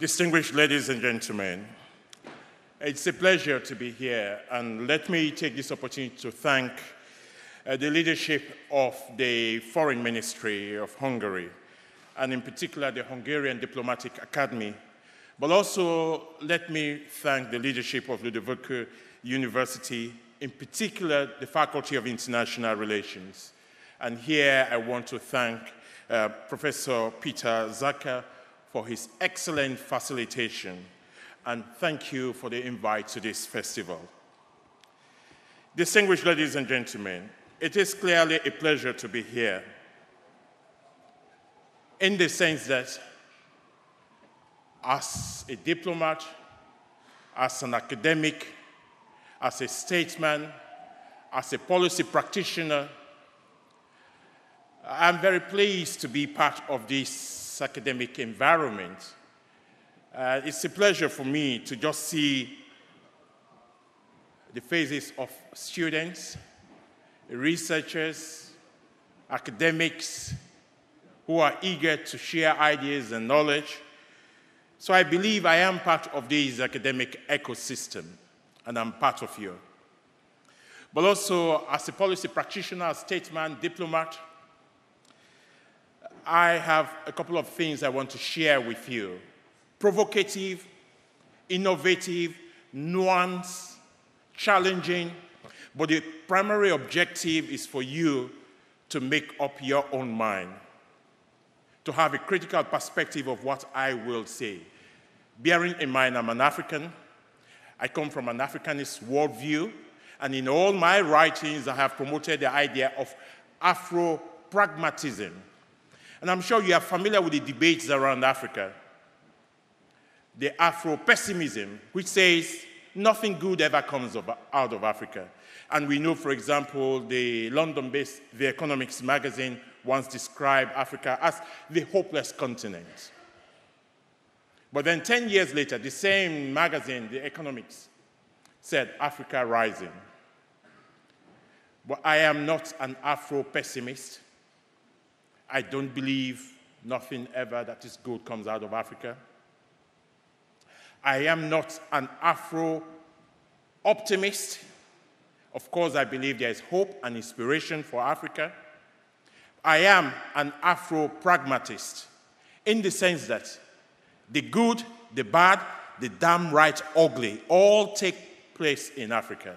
Distinguished ladies and gentlemen, it's a pleasure to be here, and let me take this opportunity to thank the leadership of the Foreign Ministry of Hungary, and in particular the Hungarian Diplomatic Academy, but also let me thank the leadership of Ludoviko University, in particular the Faculty of International Relations. And here I want to thank Professor Peter Zaka for his excellent facilitation, and thank you for the invite to this festival. Distinguished ladies and gentlemen, it is clearly a pleasure to be here, in the sense that as a diplomat, as an academic, as a statesman, as a policy practitioner, I'm very pleased to be part of this academic environment. It's a pleasure for me to just see the faces of students, researchers, academics who are eager to share ideas and knowledge. So I believe I am part of this academic ecosystem, and I'm part of you. But also, as a policy practitioner, a statesman, diplomat, I have a couple of things I want to share with you. Provocative, innovative, nuanced, challenging, but the primary objective is for you to make up your own mind, to have a critical perspective of what I will say. Bearing in mind I'm an African, I come from an Africanist worldview, and in all my writings I have promoted the idea of Afro-pragmatism. And I'm sure you are familiar with the debates around Africa. The Afro-pessimism, which says nothing good ever comes out of Africa. And we know, for example, the London-based The Economics magazine once described Africa as the hopeless continent. But then 10 years later, the same magazine, The Economics, said Africa rising. But I am not an Afro-pessimist. I don't believe nothing ever that is good comes out of Africa. I am not an Afro-optimist. Of course, I believe there is hope and inspiration for Africa. I am an Afro-pragmatist in the sense that the good, the bad, the damn right ugly all take place in Africa.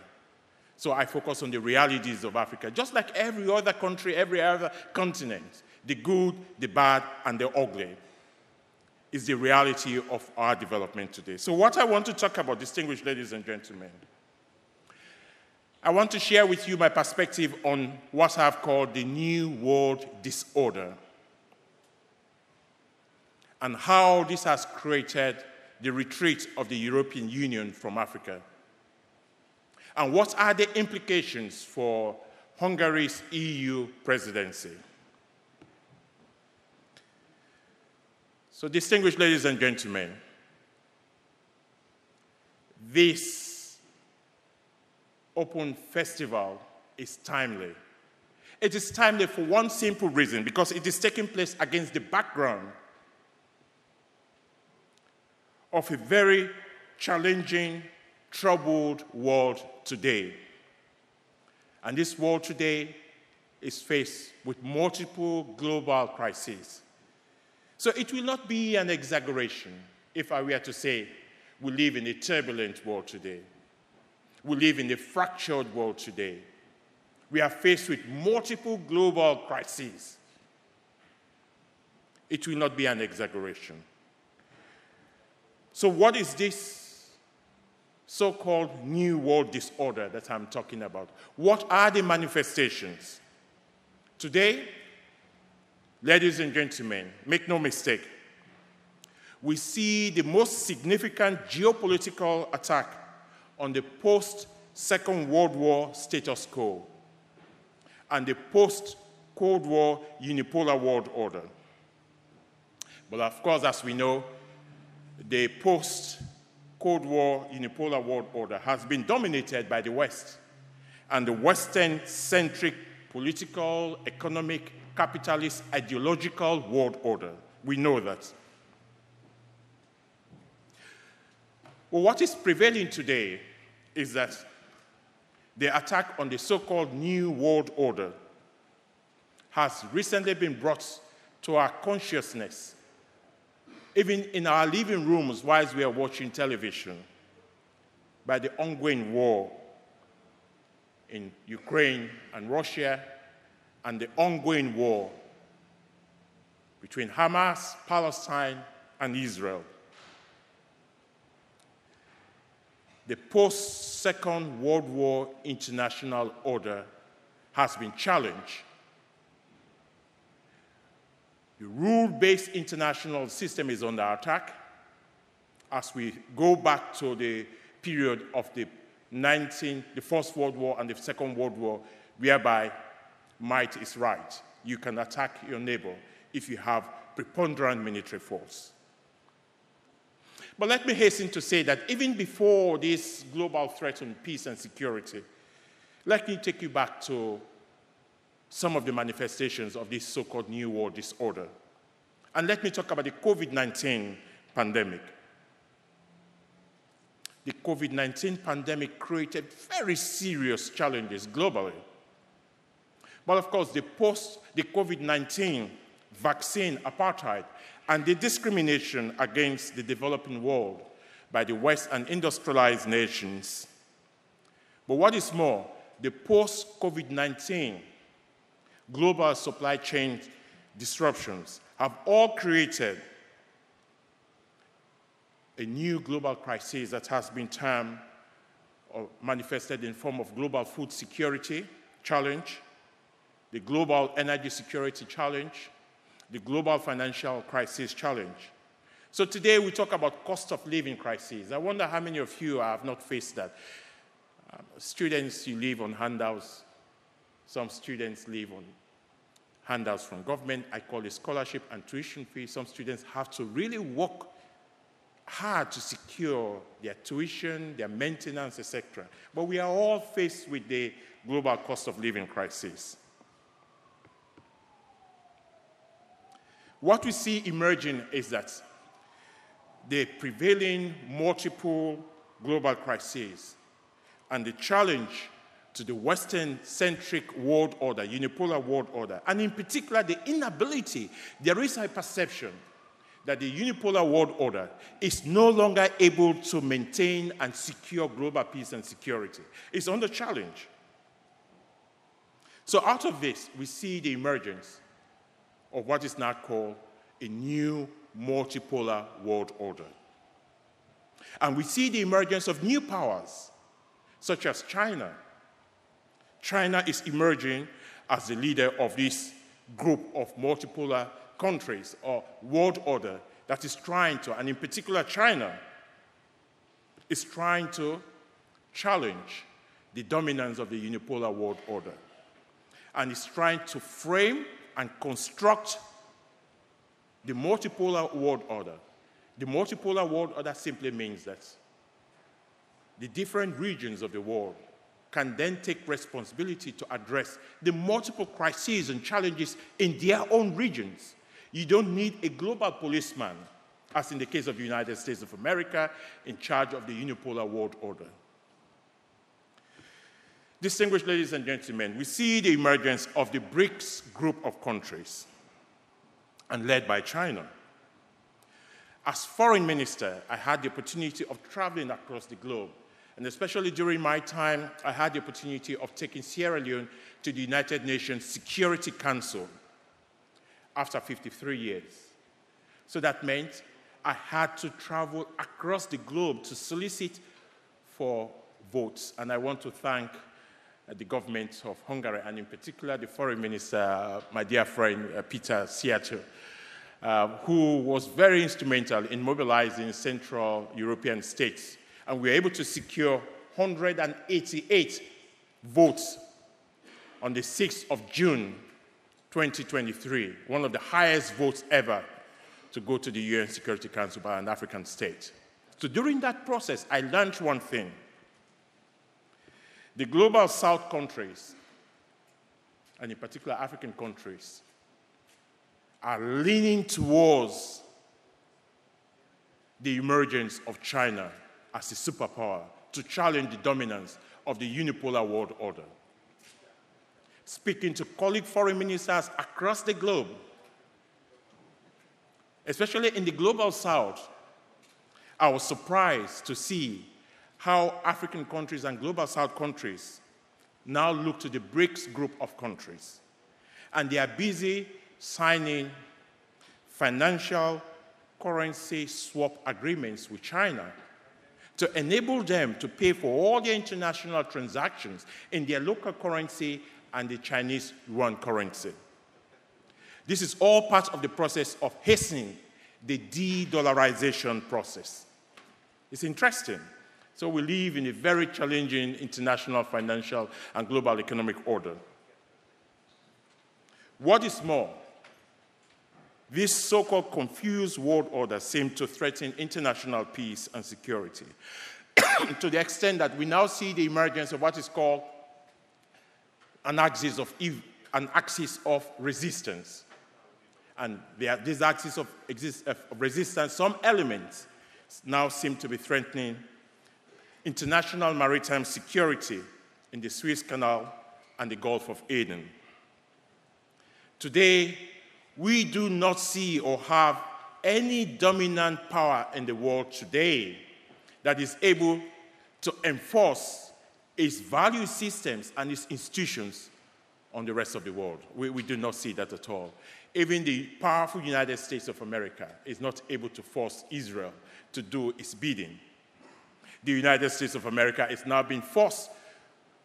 So I focus on the realities of Africa, just like every other country, every other continent. The good, the bad, and the ugly is the reality of our development today. So what I want to talk about, distinguished ladies and gentlemen, I want to share with you my perspective on what I've called the New World Disorder and how this has created the retreat of the European Union from Africa. And what are the implications for Hungary's EU presidency? So, distinguished ladies and gentlemen, this Open Festival is timely. It is timely for one simple reason, because it is taking place against the background of a very challenging, troubled world today. And this world today is faced with multiple global crises. So it will not be an exaggeration if I were to say we live in a turbulent world today. We live in a fractured world today. We are faced with multiple global crises. It will not be an exaggeration. So what is this so-called New World Disorder that I'm talking about? What are the manifestations? Today, ladies and gentlemen, make no mistake, we see the most significant geopolitical attack on the post-Second World War status quo and the post-Cold War unipolar world order. But of course, as we know, the post-Cold War unipolar world order has been dominated by the West and the Western-centric political, economic, capitalist, ideological world order. We know that. But what is prevailing today is that the attack on the so-called New World Order has recently been brought to our consciousness, even in our living rooms while we are watching television, by the ongoing war in Ukraine and Russia, and the ongoing war between Hamas, Palestine, and Israel. The post-Second World War international order has been challenged. The rule-based international system is under attack as we go back to the period of the First World War and the Second World War, whereby might is right. You can attack your neighbor if you have preponderant military force. But let me hasten to say that even before this global threat on peace and security, let me take you back to some of the manifestations of this so-called New World Disorder. And let me talk about the COVID-19 pandemic. The COVID-19 pandemic created very serious challenges globally. But of course, the COVID-19 vaccine apartheid and the discrimination against the developing world by the West and industrialized nations. But what is more, the post-COVID-19 global supply chain disruptions have all created a new global crisis that has been termed or manifested in form of global food security challenge, the global energy security challenge, the global financial crisis challenge. So today we talk about cost of living crisis. I wonder how many of you have not faced that. Students, you live on handouts. Some students live on handouts from government. I call it scholarship and tuition fee. Some students have to really work hard to secure their tuition, their maintenance, etc. But we are all faced with the global cost of living crisis. What we see emerging is that the prevailing multiple global crises and the challenge to the Western-centric world order, unipolar world order, and in particular the inability, there is a perception that the unipolar world order is no longer able to maintain and secure global peace and security. It's under challenge. So out of this, we see the emergence of what is now called a new multipolar world order. And we see the emergence of new powers, such as China. China is emerging as the leader of this group of multipolar countries or world order that is trying to, and in particular China, is trying to challenge the dominance of the unipolar world order and is trying to frame and construct the multipolar world order. The multipolar world order simply means that the different regions of the world can then take responsibility to address the multiple crises and challenges in their own regions. You don't need a global policeman, as in the case of the United States of America, in charge of the unipolar world order. Distinguished ladies and gentlemen, we see the emergence of the BRICS group of countries, and led by China. As foreign minister, I had the opportunity of traveling across the globe, and especially during my time, I had the opportunity of taking Sierra Leone to the United Nations Security Council after 53 years. So that meant I had to travel across the globe to solicit for votes, and I want to thank the government of Hungary, and in particular the foreign minister, my dear friend Peter Szijjártó, who was very instrumental in mobilizing Central European states. And we were able to secure 188 votes on the 6th of June, 2023, one of the highest votes ever to go to the UN Security Council by an African state. So during that process, I learned one thing. The global South countries, and in particular African countries, are leaning towards the emergence of China as a superpower to challenge the dominance of the unipolar world order. Speaking to colleague foreign ministers across the globe, especially in the global south, I was surprised to see how African countries and global south countries now look to the BRICS group of countries. And they are busy signing financial currency swap agreements with China to enable them to pay for all their international transactions in their local currency and the Chinese yuan currency. This is all part of the process of hastening the de-dollarization process. It's interesting. So we live in a very challenging international financial and global economic order. What is more, this so-called confused world order seems to threaten international peace and security to the extent that we now see the emergence of what is called an axis of resistance. And this axis of resistance, some elements now seem to be threatening international maritime security in the Suez Canal and the Gulf of Aden. Today, we do not see or have any dominant power in the world today that is able to enforce its value systems and its institutions on the rest of the world. We do not see that at all. Even the powerful United States of America is not able to force Israel to do its bidding. The United States of America is now being forced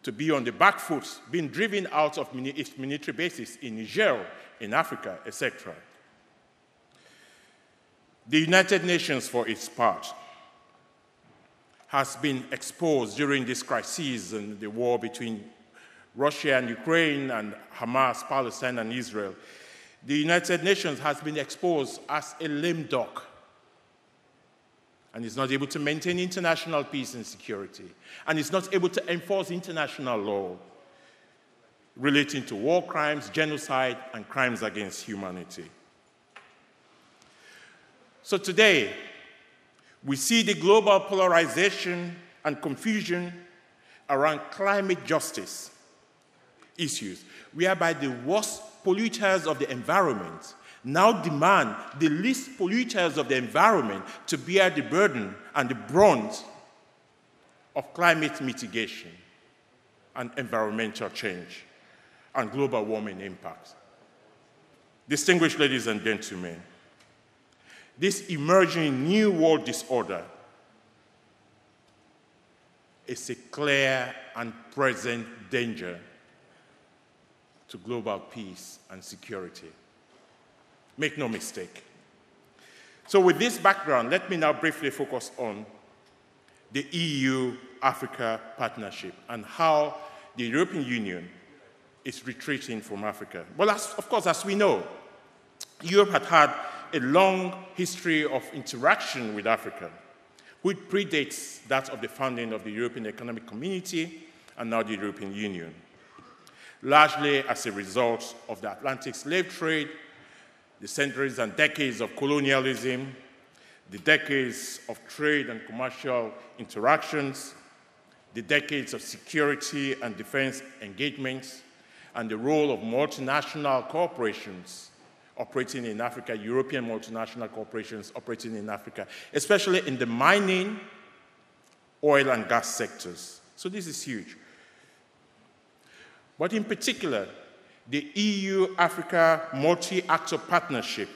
to be on the back foot, being driven out of its military bases in Niger, in Africa, etc. The United Nations, for its part, has been exposed during this crisis and the war between Russia and Ukraine and Hamas, Palestine and Israel. The United Nations has been exposed as a lame duck and is not able to maintain international peace and security, and is not able to enforce international law relating to war crimes, genocide, and crimes against humanity. So today, we see the global polarization and confusion around climate justice issues, whereby the worst polluters of the environment now demand the least polluters of the environment to bear the burden and the brunt of climate mitigation and environmental change and global warming impacts. Distinguished ladies and gentlemen, this emerging new world disorder is a clear and present danger to global peace and security. Make no mistake. So with this background, let me now briefly focus on the EU-Africa partnership and how the European Union is retreating from Africa. Well, of course, as we know, Europe had a long history of interaction with Africa, which predates that of the founding of the European Economic Community and now the European Union, largely as a result of the Atlantic slave trade, the centuries and decades of colonialism, the decades of trade and commercial interactions, the decades of security and defense engagements, and the role of multinational corporations operating in Africa, European multinational corporations operating in Africa, especially in the mining, oil, and gas sectors. So this is huge. But in particular, the EU-Africa multi-actor partnership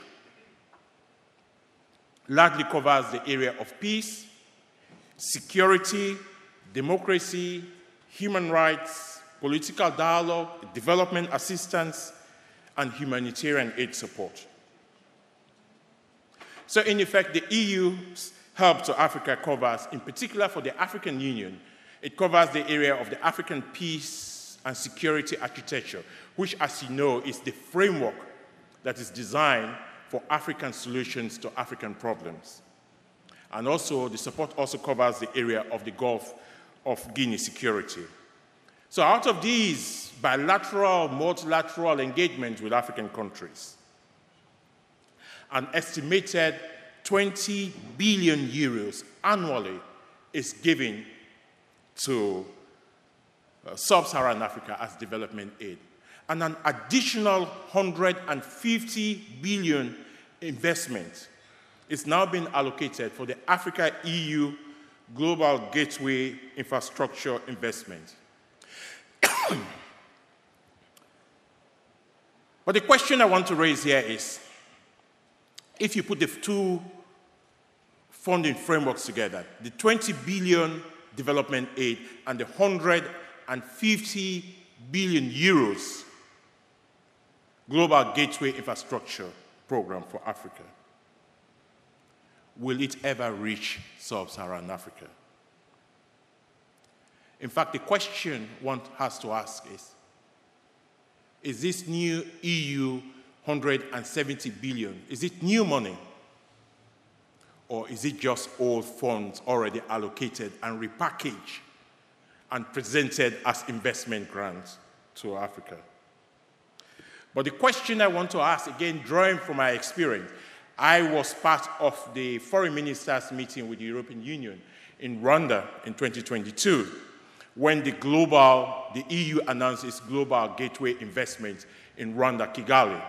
largely covers the area of peace, security, democracy, human rights, political dialogue, development assistance, and humanitarian aid support. So in effect, the EU's help to Africa covers, in particular for the African Union, it covers the area of the African peace and security architecture, which, as you know, is the framework that is designed for African solutions to African problems. And also, the support also covers the area of the Gulf of Guinea security. So out of these bilateral, multilateral engagements with African countries, an estimated 20 billion euros annually is given to sub-Saharan Africa as development aid, and an additional 150 billion investment is now being allocated for the Africa-EU Global Gateway Infrastructure Investment. But the question I want to raise here is, if you put the two funding frameworks together, the 20 billion development aid and the 150 billion euros Global Gateway Infrastructure Program for Africa, will it ever reach sub-Saharan Africa? In fact, the question one has to ask is this new EU 170 billion, is it new money? Or is it just old funds already allocated and repackaged and presented as investment grants to Africa? But the question I want to ask, again, drawing from my experience, I was part of the foreign ministers meeting with the European Union in Rwanda in 2022, when the EU announced its global gateway investment in Rwanda, Kigali.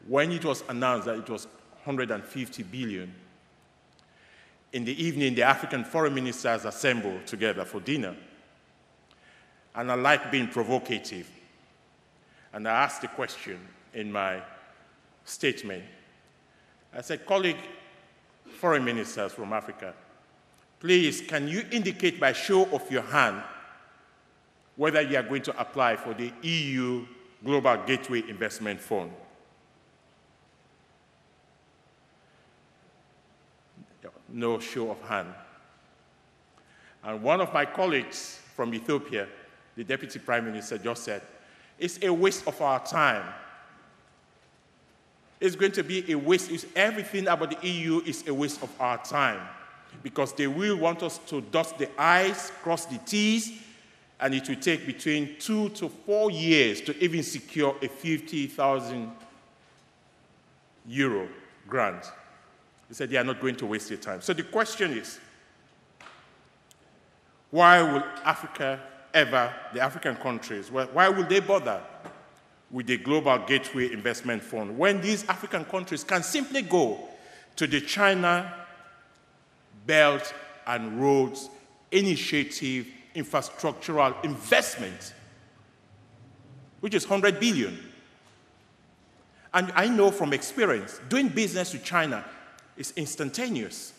When it was announced that it was 150 billion, in the evening, the African foreign ministers assembled together for dinner. And I like being provocative. And I asked the question in my statement. I said, colleague foreign ministers from Africa, please, can you indicate by show of your hand whether you are going to apply for the EU Global Gateway Investment Fund? No show of hand. And one of my colleagues from Ethiopia, the Deputy Prime Minister, just said, it's a waste of our time. It's going to be a waste. Everything about the EU is a waste of our time, because they will want us to dot the I's, cross the T's, and it will take between 2 to 4 years to even secure a 50,000 euro grant. He said they are not going to waste their time. So the question is, why will Africa ever, the African countries, why will they bother with the Global Gateway Investment Fund when these African countries can simply go to the China Belt and Roads Initiative infrastructural investment, which is 100 billion. And I know from experience, doing business with China is instantaneous.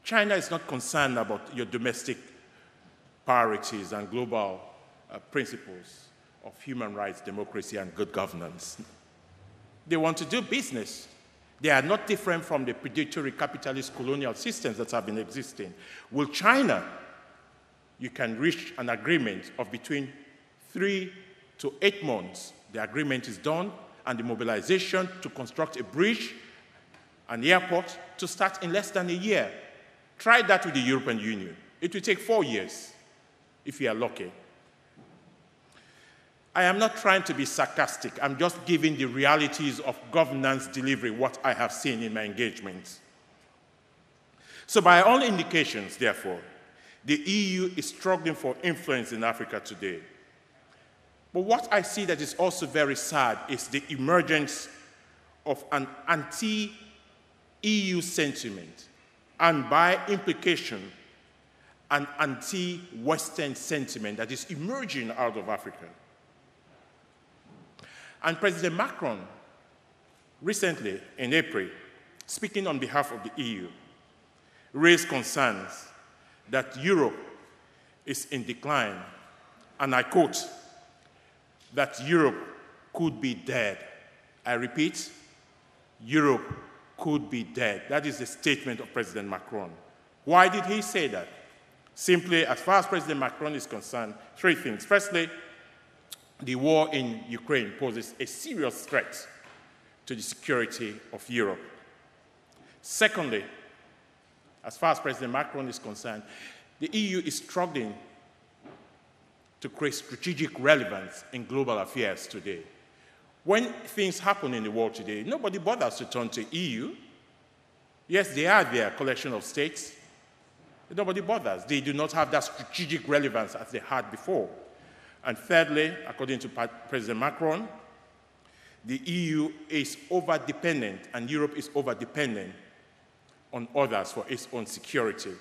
China is not concerned about your domestic priorities and global principles of human rights, democracy, and good governance. They want to do business. They are not different from the predatory capitalist colonial systems that have been existing. With China, you can reach an agreement of between 3 to 8 months. The agreement is done, and the mobilization to construct a bridge, an airport, to start in less than a year. Try that with the European Union. It will take 4 years, if you are lucky. I am not trying to be sarcastic. I'm just giving the realities of governance delivery, what I have seen in my engagements. So by all indications, therefore, the EU is struggling for influence in Africa today. But what I see that is also very sad is the emergence of an anti-EU sentiment, and by implication, an anti-Western sentiment that is emerging out of Africa. And President Macron, recently, in April, speaking on behalf of the EU, raised concerns that Europe is in decline, and I quote, that Europe could be dead. I repeat, Europe could be dead. That is the statement of President Macron. Why did he say that? Simply, as far as President Macron is concerned, 3 things. Firstly, the war in Ukraine poses a serious threat to the security of Europe. Secondly, as far as President Macron is concerned, the EU is struggling to create strategic relevance in global affairs today. When things happen in the world today, nobody bothers to turn to EU. Yes, they are their collection of states. Nobody bothers. They do not have that strategic relevance as they had before. And thirdly, according to President Macron, the EU is over-dependent, and Europe is over-dependent on others for its own security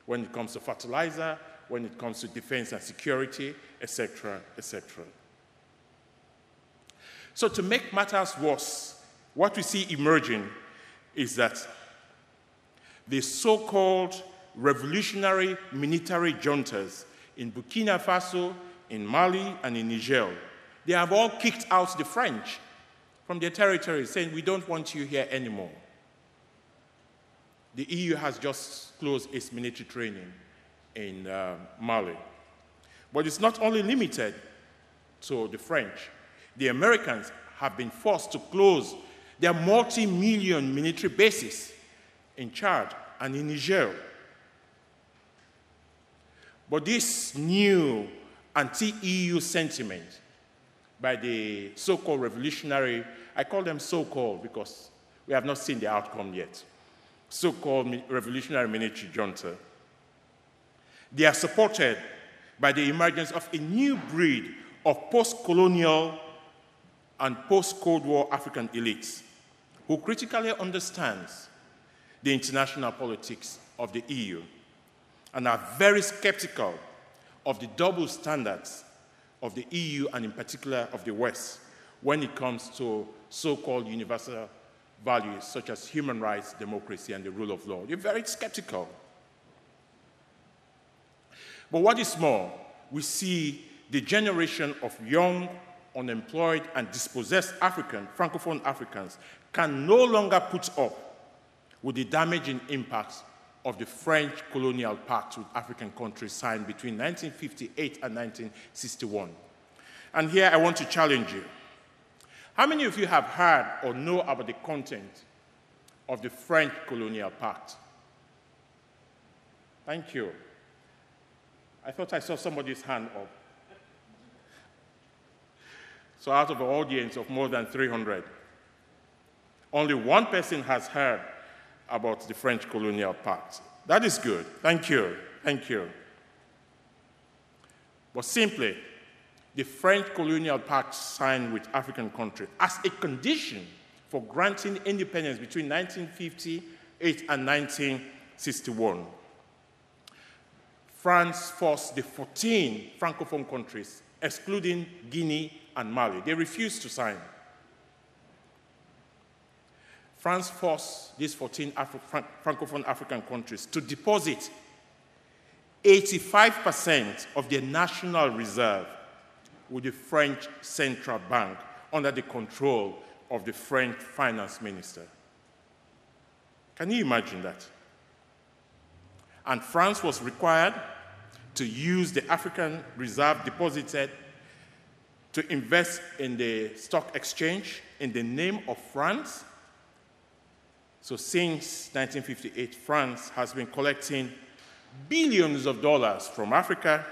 when it comes to fertilizer, when it comes to defense and security, etc., etc. So to make matters worse, what we see emerging is that the so-called revolutionary military juntas in Burkina Faso, in Mali, and in Niger, they have all kicked out the French from their territory, saying, we don't want you here anymore. The EU has just closed its military training in Mali. But it's not only limited to the French. The Americans have been forced to close their multi-million military bases in Chad and in Niger. But this new anti-EU sentiment by the so-called revolutionary, I call them so-called because we have not seen the outcome yet, so-called revolutionary military junta, they are supported by the emergence of a new breed of post-colonial and post-Cold War African elites who critically understands the international politics of the EU and are very skeptical of the double standards of the EU and in particular of the West when it comes to so-called universal values such as human rights, democracy, and the rule of law. They're very skeptical. But what is more, we see the generation of young, unemployed, and dispossessed Francophone Africans can no longer put up with the damaging impacts of the French colonial pact with African countries signed between 1958 and 1961. And here I want to challenge you. How many of you have heard or know about the content of the French colonial pact? Thank you. I thought I saw somebody's hand up. So out of an audience of more than 300, only one person has heard about the French colonial pact. That is good. Thank you. Thank you. But simply, the French colonial pact signed with African countries as a condition for granting independence between 1958 and 1961. France forced the 14 Francophone countries, excluding Guinea and Mali. They refused to sign. France forced these 14 Francophone African countries to deposit 85% of their national reserve with the French Central Bank under the control of the French finance minister. Can you imagine that? And France was required to use the African reserve deposited to invest in the stock exchange in the name of France. So since 1958, France has been collecting billions of dollars from Africa,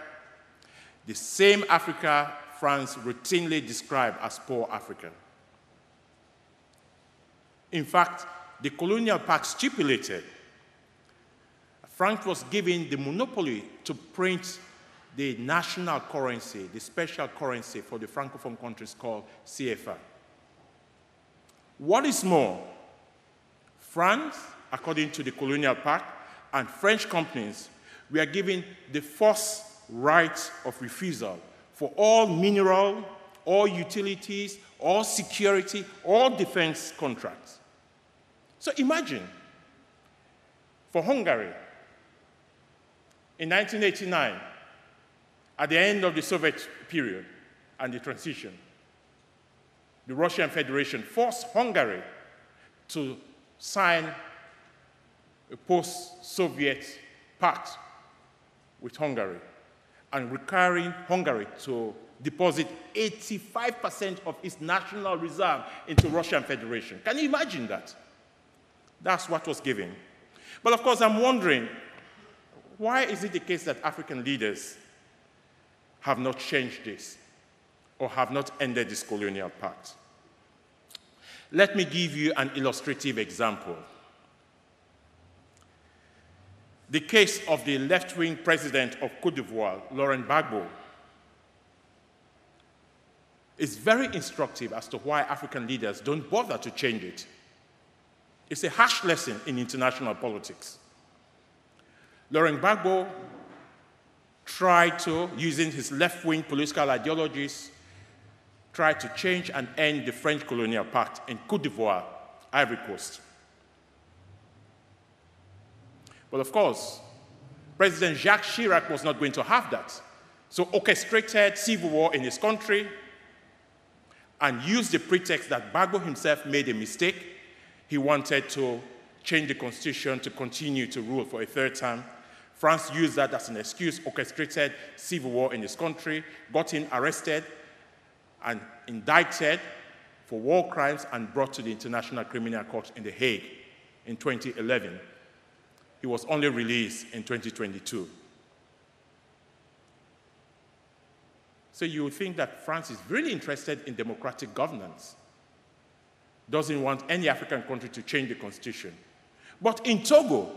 the same Africa France routinely described as poor Africa. In fact, the colonial pact stipulated France was given the monopoly to print the national currency, the special currency for the Francophone countries called CFA. What is more, France, according to the colonial pact, and French companies were given the first right of refusal for all mineral, all utilities, all security, all defense contracts. So imagine, for Hungary, in 1989, at the end of the Soviet period and the transition, the Russian Federation forced Hungary to sign a post-Soviet pact with Hungary and requiring Hungary to deposit 85% of its national reserve into Russian Federation. Can you imagine that? That's what was given. But of course, I'm wondering, why is it the case that African leaders have not changed this or have not ended this colonial pact? Let me give you an illustrative example. The case of the left-wing president of Côte d'Ivoire, Laurent Gbagbo, is very instructive as to why African leaders don't bother to change it. It's a harsh lesson in international politics. Laurent Gbagbo tried to, using his left-wing political ideologies, tried to change and end the French colonial pact in Côte d'Ivoire, Ivory Coast. But of course, President Jacques Chirac was not going to have that. So orchestrated civil war in his country and used the pretext that Gbagbo himself made a mistake. He wanted to change the constitution to continue to rule for a third term. France used that as an excuse, orchestrated civil war in his country, got him arrested and indicted for war crimes and brought to the International Criminal Court in The Hague in 2011. He was only released in 2022. So you would think that France is really interested in democratic governance, doesn't want any African country to change the constitution. But in Togo,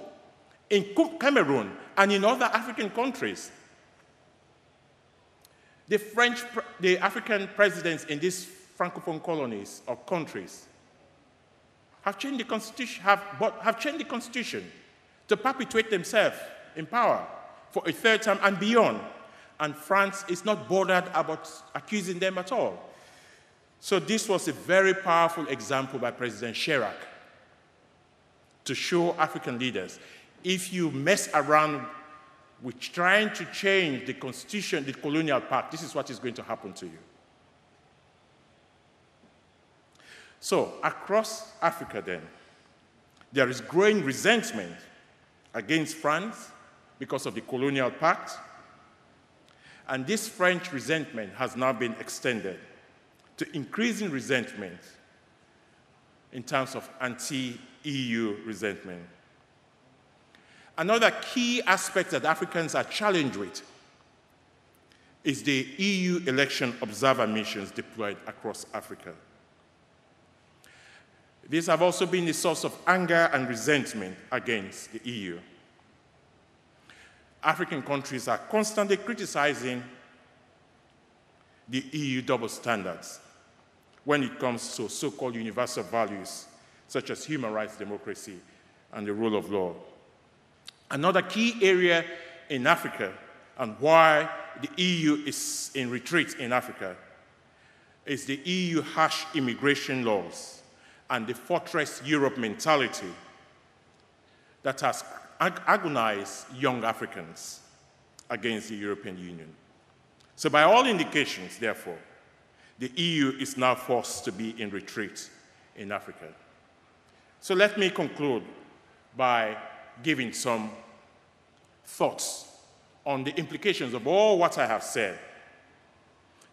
in Cameroon, and in other African countries, the African presidents in these Francophone colonies or countries have changed the constitution, have changed the constitution to perpetuate themselves in power for a third term and beyond. And France is not bothered about accusing them at all. So this was a very powerful example by President Chirac to show African leaders, if you mess around with trying to change the constitution, the colonial pact, this is what is going to happen to you. So across Africa then, there is growing resentment against France because of the colonial pact. And this French resentment has now been extended to increasing resentment in terms of anti-EU resentment. Another key aspect that Africans are challenged with is the EU election observer missions deployed across Africa. These have also been a source of anger and resentment against the EU. African countries are constantly criticizing the EU double standards when it comes to so-called universal values, such as human rights, democracy, and the rule of law. Another key area in Africa and why the EU is in retreat in Africa is the EU harsh immigration laws and the Fortress Europe mentality that has agonized young Africans against the European Union. So by all indications, therefore, the EU is now forced to be in retreat in Africa. So let me conclude by giving some thoughts on the implications of all what I have said.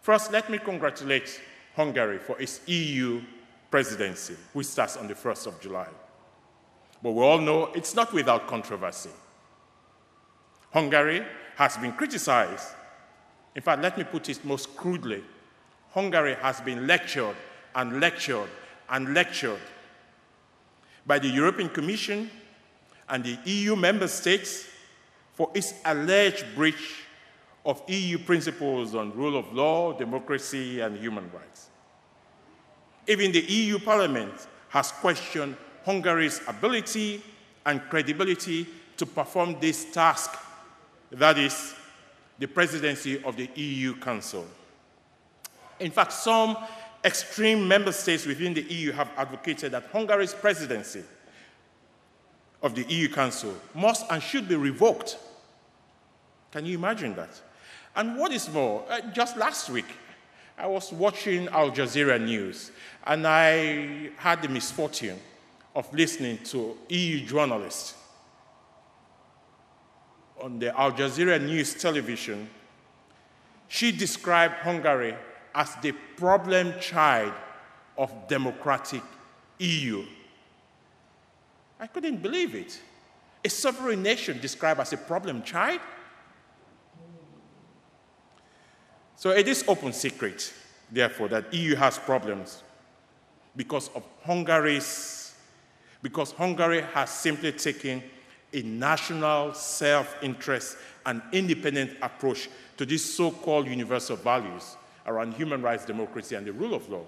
First, let me congratulate Hungary for its EU presidency, which starts on the 1st of July. But we all know it's not without controversy. Hungary has been criticized. In fact, let me put it most crudely. Hungary has been lectured and lectured and lectured by the European Commission and the EU member states for its alleged breach of EU principles on rule of law, democracy, and human rights. Even the EU Parliament has questioned Hungary's ability and credibility to perform this task, that is, the presidency of the EU Council. In fact, some extreme member states within the EU have advocated that Hungary's presidency of the EU Council must and should be revoked. Can you imagine that? And what is more, just last week, I was watching Al Jazeera News, and I had the misfortune of listening to EU journalists on the Al Jazeera News television. She described Hungary as the problem child of democratic EU. I couldn't believe it. A sovereign nation described as a problem child? So it is open secret, therefore, that EU has problems because Hungary has simply taken a national self-interest and independent approach to these so-called universal values around human rights, democracy, and the rule of law,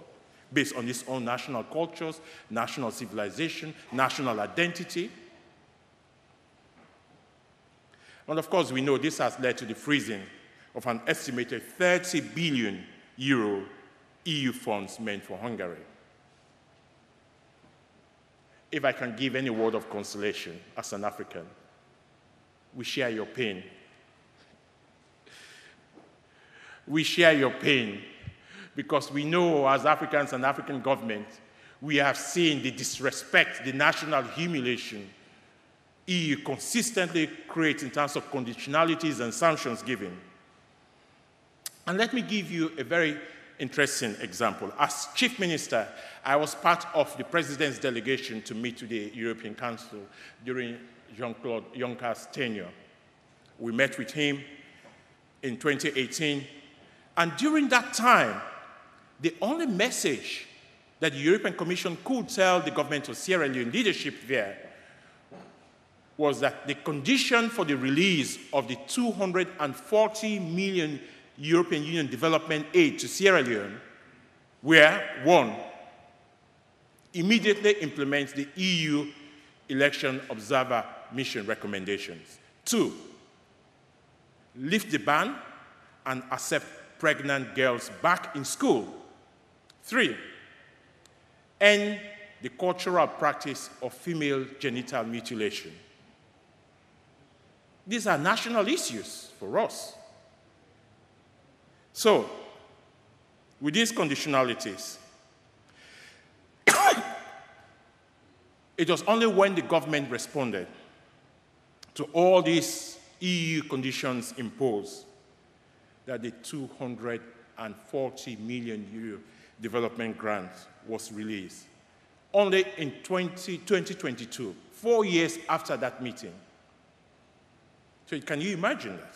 based on its own national cultures, national civilization, national identity. And of course, we know this has led to the freezing of an estimated 30 billion euro EU funds meant for Hungary. If I can give any word of consolation as an African, we share your pain. We share your pain because we know as Africans and African government, we have seen the disrespect, the national humiliation EU consistently creates in terms of conditionalities and sanctions given. And let me give you a very interesting example. As Chief Minister, I was part of the President's delegation to meet with the European Council during Jean-Claude Juncker's tenure. We met with him in 2018, and during that time, the only message that the European Commission could tell the government of Sierra Leone leadership there was that the condition for the release of the 240 million European Union development aid to Sierra Leone were, one, immediately implement the EU election observer mission recommendations. Two, lift the ban and accept pregnant girls back in school. Three, end the cultural practice of female genital mutilation. These are national issues for us. So, with these conditionalities, it was only when the government responded to all these EU conditions imposed that the 240 million euro development grant was released. Only in 2022, 4 years after that meeting. So can you imagine that?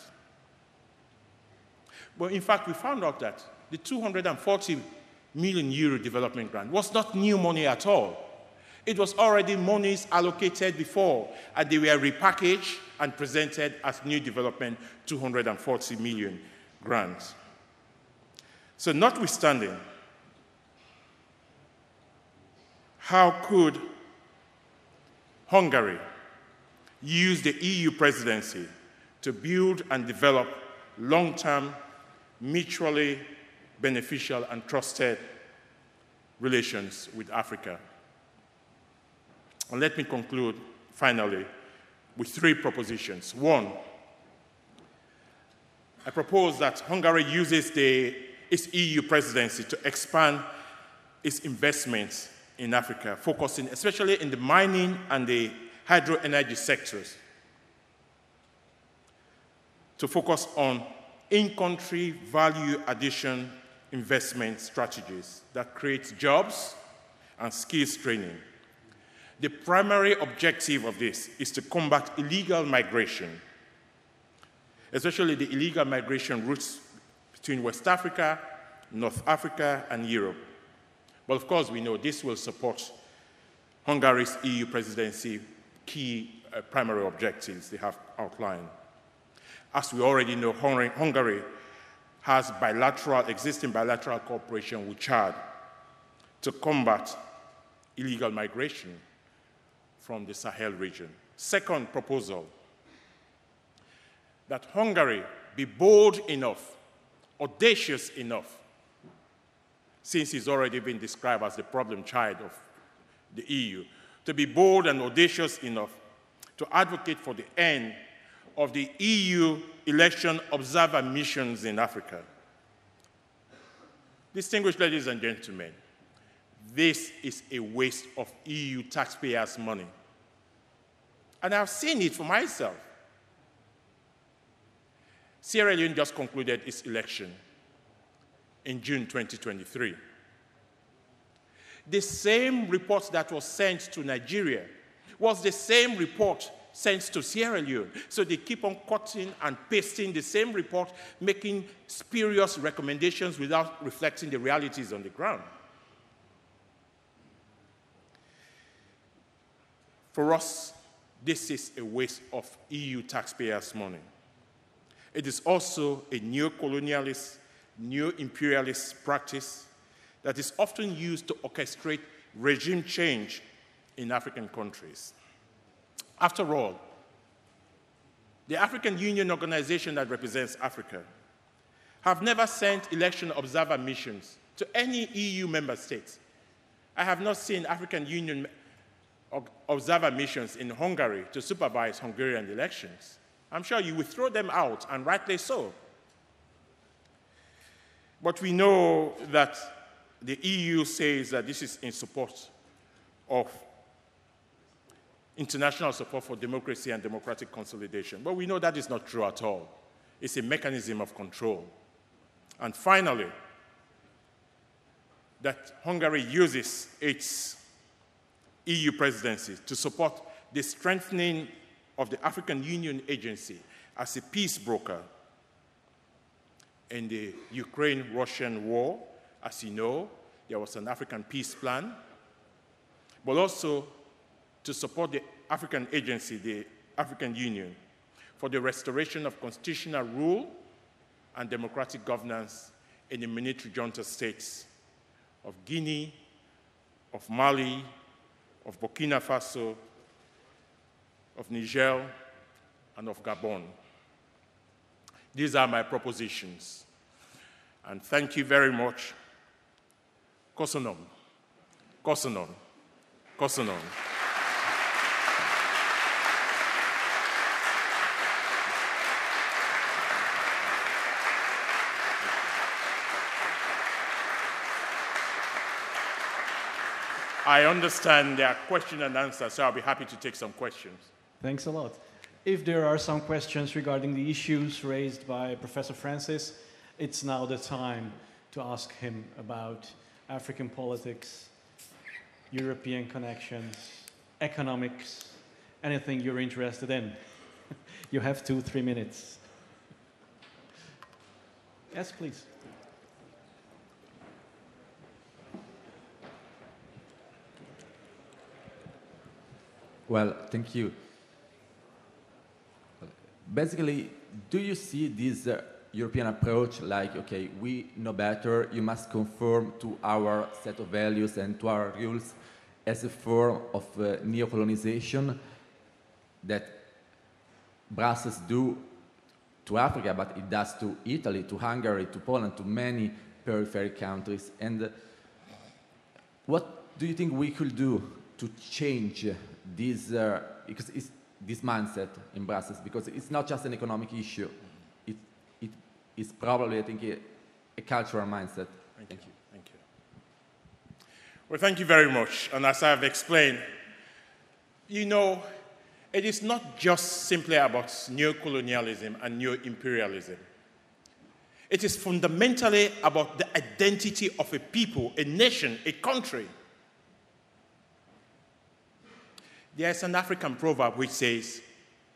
But in fact, we found out that the 240 million euro development grant was not new money at all. It was already monies allocated before, and they were repackaged and presented as new development 240 million grants. So notwithstanding, how could Hungary use the EU presidency to build and develop long-term, mutually beneficial and trusted relations with Africa? And let me conclude, finally, with 3 propositions. 1, I propose that Hungary uses its EU presidency to expand its investments in Africa, focusing especially in the mining and the hydro energy sectors, to focus on in-country value addition investment strategies that create jobs and skills training. The primary objective of this is to combat illegal migration, especially the illegal migration routes between West Africa, North Africa, and Europe. But of course, we know this will support Hungary's EU presidency key primary objectives they have outlined. As we already know, Hungary has existing bilateral cooperation with Chad to combat illegal migration from the Sahel region. Second proposal, that Hungary be bold enough, audacious enough, since it's already been described as the problem child of the EU, to be bold and audacious enough to advocate for the end of the EU election observer missions in Africa. Distinguished ladies and gentlemen, this is a waste of EU taxpayers' money. And I've seen it for myself. Sierra Leone just concluded its election in June 2023. The same report that was sent to Nigeria was the same report sent to Sierra Leone. So they keep on cutting and pasting the same report, making spurious recommendations without reflecting the realities on the ground. For us, this is a waste of EU taxpayers' money. It is also a neo-colonialist, neo-imperialist practice that is often used to orchestrate regime change in African countries. After all, the African Union organization that represents Africa have never sent election observer missions to any EU member states. I have not seen African Union observer missions in Hungary to supervise Hungarian elections. I'm sure you will throw them out, and rightly so. But we know that the EU says that this is in support of international support for democracy and democratic consolidation. But we know that is not true at all. It's a mechanism of control. And finally, that Hungary uses its EU presidency to support the strengthening of the African Union Agency as a peace broker in the Ukraine-Russian war. As you know, there was an African peace plan, but also to support the African agency, the African Union, for the restoration of constitutional rule and democratic governance in the military junta states of Guinea, of Mali, of Burkina Faso, of Niger, and of Gabon. These are my propositions. And thank you very much. Kosonom. Kosonom. Kosonom. I understand there are question and answer, so I'll be happy to take some questions. Thanks a lot. If there are some questions regarding the issues raised by Professor Francis, it's now the time to ask him about African politics, European connections, economics, anything you're interested in. You have 2-3 minutes. Yes, please. Well, thank you. Basically, do you see this European approach like, okay, we know better, you must conform to our set of values and to our rules as a form of neo-colonization that Brussels do to Africa, but it does to Italy, to Hungary, to Poland, to many periphery countries? And what do you think we could do to change this, because it's this mindset in Brussels, because it's not just an economic issue, it is probably, I think, a cultural mindset. Thank you. Thank you. Well, thank you very much. And as I've explained, you know, it is not just simply about neo-colonialism and neo-imperialism. It is fundamentally about the identity of a people, a nation, a country. There's an African proverb which says,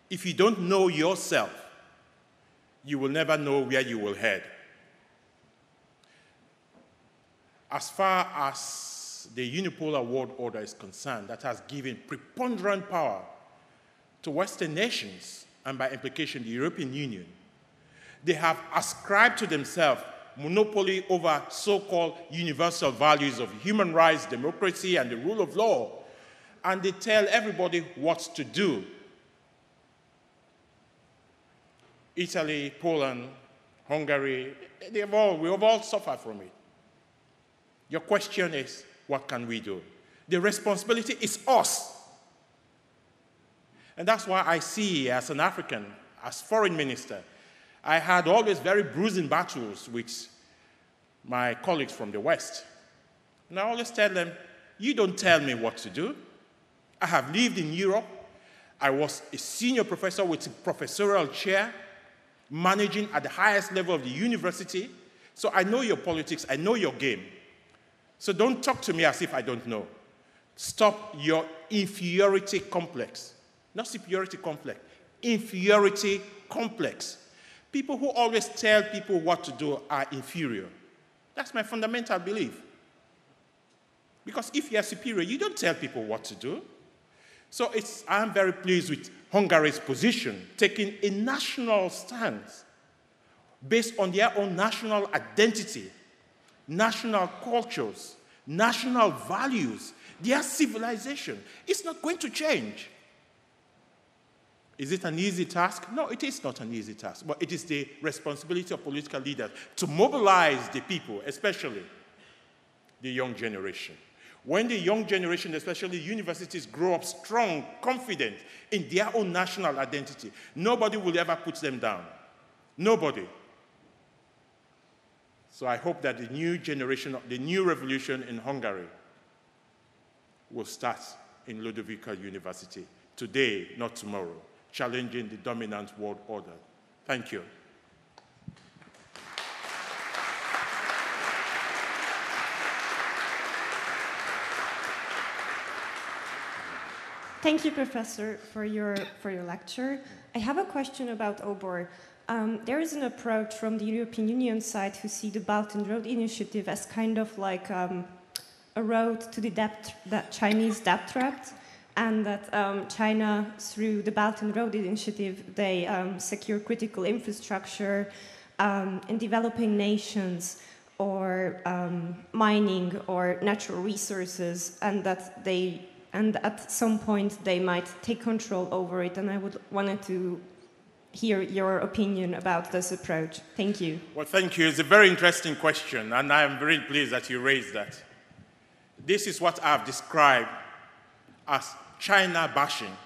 if you don't know yourself, you will never know where you will head. As far as the unipolar world order is concerned, that has given preponderant power to Western nations, and by implication the European Union, they have ascribed to themselves monopoly over so-called universal values of human rights, democracy, and the rule of law. And they tell everybody what to do. Italy, Poland, Hungary, we have all suffered from it. Your question is, what can we do? The responsibility is us. And that's why I see, as an African, as foreign minister, I had always very bruising battles with my colleagues from the West. And I always tell them, you don't tell me what to do. I have lived in Europe. I was a senior professor with a professorial chair, managing at the highest level of the university. So I know your politics, I know your game. So don't talk to me as if I don't know. Stop your inferiority complex. Not superiority complex, inferiority complex. People who always tell people what to do are inferior. That's my fundamental belief. Because if you're superior, you don't tell people what to do. So I'm very pleased with Hungary's position, taking a national stance based on their own national identity, national cultures, national values, their civilization. It's not going to change. Is it an easy task? No, it is not an easy task, but it is the responsibility of political leaders to mobilize the people, especially the young generation. When the young generation, especially universities, grow up strong, confident in their own national identity, nobody will ever put them down. Nobody. So I hope that the new generation, the new revolution in Hungary will start in Ludovica University today, not tomorrow, challenging the dominant world order. Thank you. Thank you, Professor, for your lecture. I have a question about OBOR. There is an approach from the European Union side who see the Belt and Road Initiative as kind of like a road to the Chinese debt trap, and that China, through the Belt and Road Initiative, they secure critical infrastructure in developing nations or mining or natural resources, and that at some point they might take control over it. And I wanted to hear your opinion about this approach. Thank you. Well, thank you. It's a very interesting question, and I am very pleased that you raised that. This is what I've described as China bashing.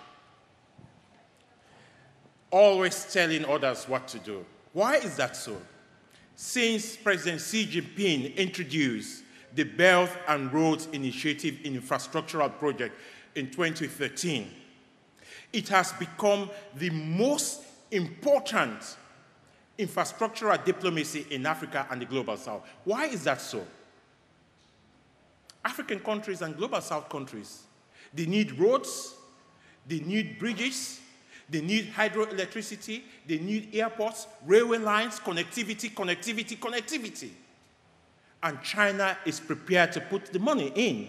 Always telling others what to do. Why is that so? Since President Xi Jinping introduced the Belt and Roads Initiative infrastructural project in 2013, it has become the most important infrastructural diplomacy in Africa and the Global South. Why is that so? African countries and Global South countries, they need roads, they need bridges, they need hydroelectricity, they need airports, railway lines, connectivity. And China is prepared to put the money in.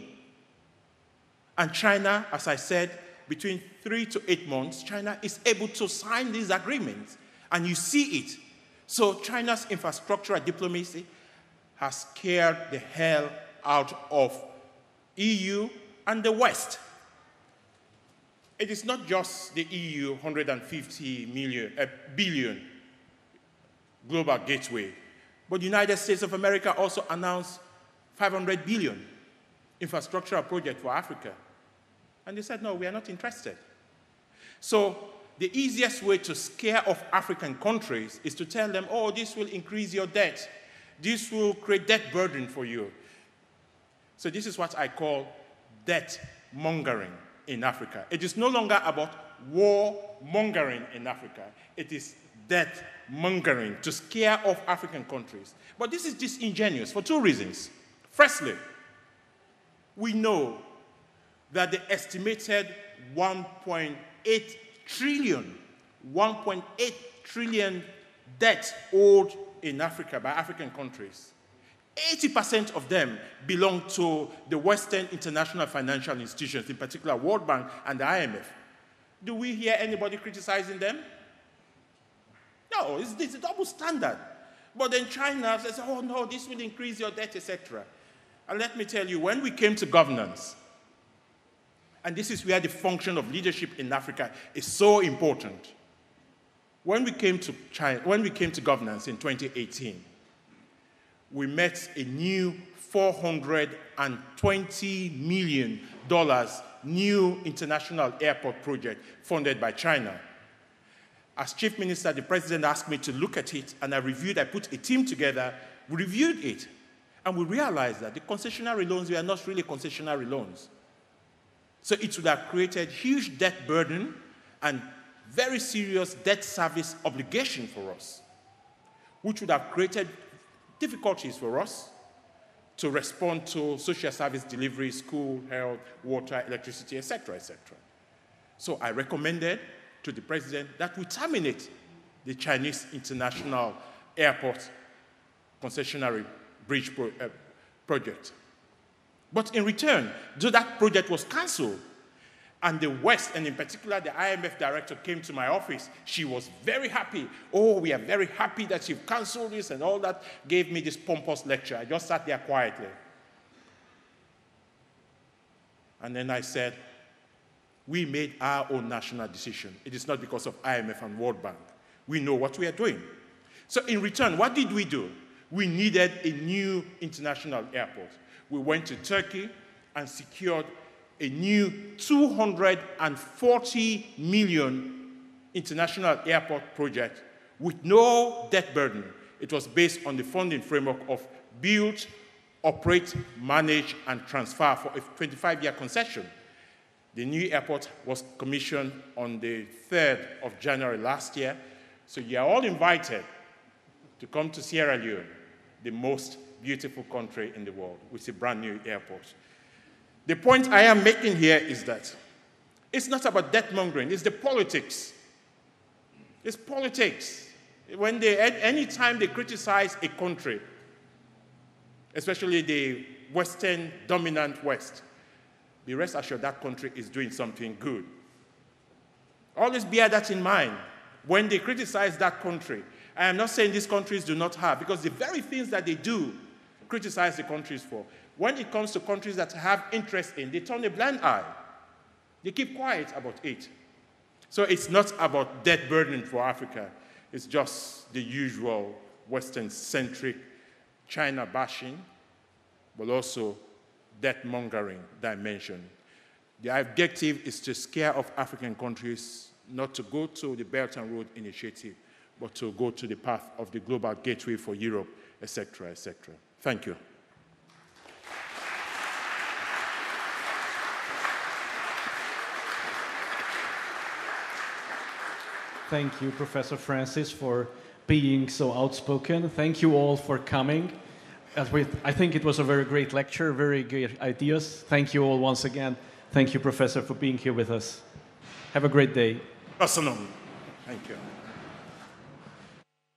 And China, as I said, between 3 to 8 months, China is able to sign these agreements. And you see it. So China's infrastructural diplomacy has scared the hell out of EU and the West. It is not just the EU 150 billion global gateway, but the United States of America also announced 500 billion infrastructural project for Africa. And they said, no, we are not interested. So the easiest way to scare off African countries is to tell them, oh, this will increase your debt. This will create debt burden for you. So this is what I call debt mongering in Africa. It is no longer about war mongering in Africa. It is debt mongering to scare off African countries. But this is disingenuous for 2 reasons. Firstly, we know that the estimated 1.8 trillion debt owed in Africa by African countries, 80% of them belong to the Western international financial institutions, in particular World Bank and the IMF. Do we hear anybody criticizing them? No, it's a double standard. But then China says, oh no, this will increase your debt, etc. And let me tell you, when we came to governance, and this is where the function of leadership in Africa is so important. When we came to governance in 2018, we met a new $420 million new international airport project funded by China. As chief minister, the president asked me to look at it, and I put a team together, we reviewed it, and we realized that the concessionary loans were not really concessionary loans. So it would have created huge debt burden and very serious debt service obligation for us, which would have created difficulties for us to respond to social service delivery, school, health, water, electricity, etc., etc. So I recommended to the president that we terminate the Chinese International Airport concessionary bridge project. But in return, though that project was cancelled, And the West, and in particular the IMF director, came to my office. She was very happy. Oh, we are very happy that you've canceled this and all that. Gave me this pompous lecture. I just sat there quietly. And then I said, we made our own national decision. It is not because of IMF and World Bank. We know what we are doing. So in return, what did we do? We needed a new international airport. We went to Turkey and secured a new 240 million international airport project with no debt burden. It was based on the funding framework of build, operate, manage, and transfer for a 25-year concession. The new airport was commissioned on the 3rd of January last year. So you are all invited to come to Sierra Leone, the most beautiful country in the world, with a brand new airport. The point I am making here is that it's not about debt mongering, it's the politics. It's politics. Anytime they criticize a country, especially the Western dominant West, be rest assured that country is doing something good. Always bear that in mind when they criticize that country. I am not saying these countries do not have, because the very things that they do criticize the countries for, when it comes to countries that have interest in, they turn a blind eye. They keep quiet about it. So it's not about debt burden for Africa. It's just the usual Western-centric China bashing, but also debt-mongering dimension. The objective is to scare off African countries not to go to the Belt and Road Initiative, but to go to the path of the global gateway for Europe, etc., etc. Thank you. Thank you, Professor Francis, for being so outspoken. Thank you all for coming. I think it was a very great lecture, very great ideas. Thank you all once again. Thank you, Professor, for being here with us. Have a great day. Awesome. Thank you.